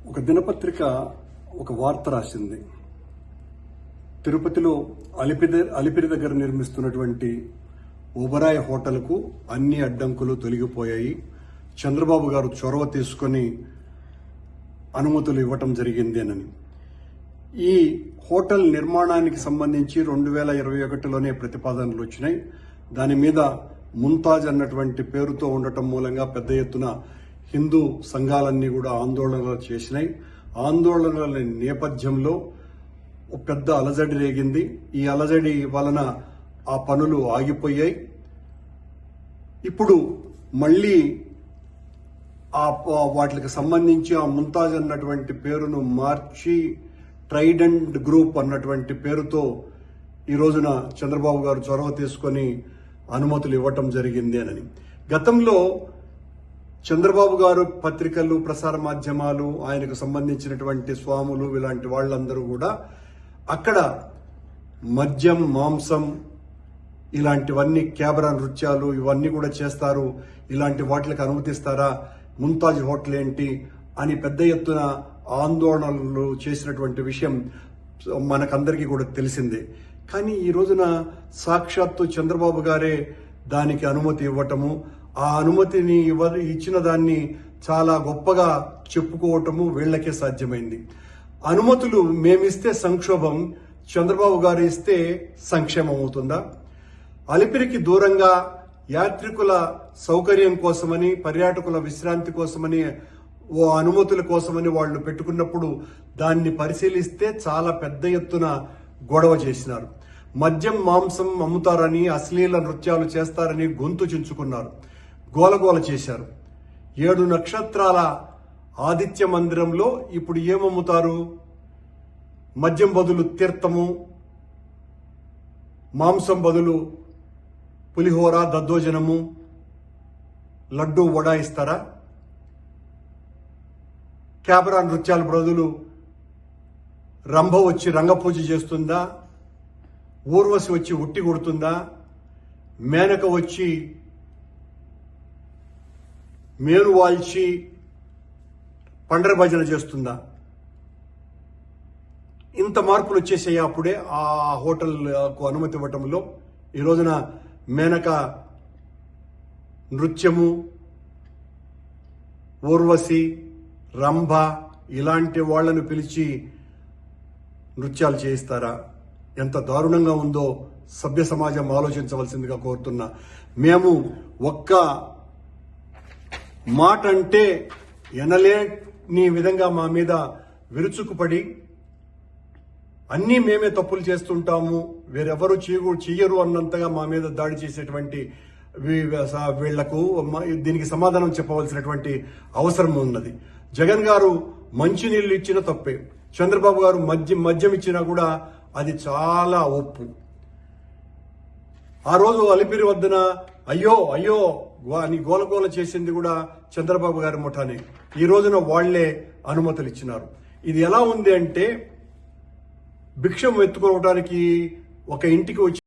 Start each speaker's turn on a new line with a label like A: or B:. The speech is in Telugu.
A: ఒక దినపత్రిక ఒక వార్త రాసింది. తిరుపతిలో అలిపిరి దగ్గర నిర్మిస్తున్నటువంటి ఓబరాయ్ హోటల్కు అన్ని అడ్డంకులు తొలగిపోయాయి. చంద్రబాబు గారు చొరవ తీసుకొని అనుమతులు ఇవ్వటం జరిగింది అని. ఈ హోటల్ నిర్మాణానికి సంబంధించి 2021లోనే ప్రతిపాదనలు వచ్చినాయి. దాని మీద ముంతాజ్ అన్నటువంటి పేరుతో ఉండటం మూలంగా పెద్ద ఎత్తున హిందూ సంఘాలన్నీ కూడా ఆందోళనలు చేసినాయి. ఆందోళనల నేపథ్యంలో పెద్ద అలజడి రేగింది. ఈ అలజడి వలన ఆ పనులు ఆగిపోయాయి. ఇప్పుడు మళ్లీ వాటికి సంబంధించి ఆ ముంతాజ్ అన్నటువంటి పేరును మార్చి ట్రైడెంట్ గ్రూప్ అన్నటువంటి పేరుతో ఈ రోజున చంద్రబాబు గారు చొరవ తీసుకొని అనుమతులు ఇవ్వటం జరిగింది అని. గతంలో చంద్రబాబు గారు పత్రికలు, ప్రసార మాధ్యమాలు, ఆయనకు సంబంధించినటువంటి స్వాములు, ఇలాంటి వాళ్ళందరూ కూడా అక్కడ మద్యం, మాంసం ఇలాంటివన్నీ, క్యాబరా నృత్యాలు ఇవన్నీ కూడా చేస్తారు. ఇలాంటి వాటికి అనుమతిస్తారా? ముంతాజ్ హోటల్ ఏంటి అని పెద్ద ఎత్తున ఆందోళనలు చేసినటువంటి విషయం మనకందరికీ కూడా తెలిసిందే. కానీ ఈ రోజున సాక్షాత్తు చంద్రబాబు గారే దానికి అనుమతి ఇవ్వటము, ఆ అనుమతిని ఇచ్చిన దాన్ని చాలా గొప్పగా చెప్పుకోవటము వీళ్లకే సాధ్యమైంది. అనుమతులు మేమిస్తే సంక్షోభం, చంద్రబాబు గారు ఇస్తే సంక్షేమం అవుతుందా? అలిపిరికి దూరంగా యాత్రికుల సౌకర్యం కోసమని, పర్యాటకుల విశ్రాంతి కోసమని, ఓ అనుమతుల కోసమని వాళ్ళు పెట్టుకున్నప్పుడు దాన్ని పరిశీలిస్తే చాలా పెద్ద ఎత్తున గొడవ చేసినారు. మద్యం, మాంసం అమ్ముతారని, అశ్లీల నృత్యాలు చేస్తారని గొంతు చించుకున్నారు, గోలగోల చేశారు. 7 నక్షత్రాల ఆదిత్య మందిరంలో ఇప్పుడు ఏమమ్ముతారు? మద్యం బదులు తీర్థము, మాంసం బదులు పులిహోర, దద్దోజనము, లడ్డూ, వడ ఇస్తారా? క్యాబరా నృత్యాల బదులు రంభ వచ్చి రంగపూజ చేస్తుందా? ఊర్వశి వచ్చి ఉట్టి కొడుతుందా? మేనక వచ్చి మేలు వాల్చి పండర భజన చేస్తుందా? ఇంత మార్పులు వచ్చేసాయి అప్పుడే ఆ హోటల్కు అనుమతి ఇవ్వటంలో. ఈ రోజున మేనక నృత్యము, ఊర్వశి, రంభ ఇలాంటి వాళ్లను పిలిచి నృత్యాలు చేయిస్తారా? ఎంత దారుణంగా ఉందో సభ్య సమాజం ఆలోచించవలసిందిగా కోరుతున్నా. మేము ఒక్క మాట అంటే ఎనలేని విధంగా మా మీద విరుచుకుపడి అన్నీ మేమే తప్పులు చేస్తుంటాము, వేరెవరు చెయ్యరు అన్నంతగా మా మీద దాడి చేసేటువంటి వీళ్లకు దీనికి సమాధానం చెప్పవలసినటువంటి అవసరం ఉన్నది. జగన్ గారు మంచినీళ్లు ఇచ్చిన తప్పే, చంద్రబాబు గారు మద్యం ఇచ్చినా కూడా అది చాలా ఒప్పు. ఆ రోజు అలిపిరి వద్దన అయ్యో అయ్యో అని గోలగోల చేసింది కూడా చంద్రబాబు గారి ముఠానే. ఈ రోజున వాళ్లే అనుమతులు ఇచ్చినారు. ఇది ఎలా ఉంది అంటే భిక్షం ఎత్తుకోవడానికి ఒక ఇంటికి వచ్చి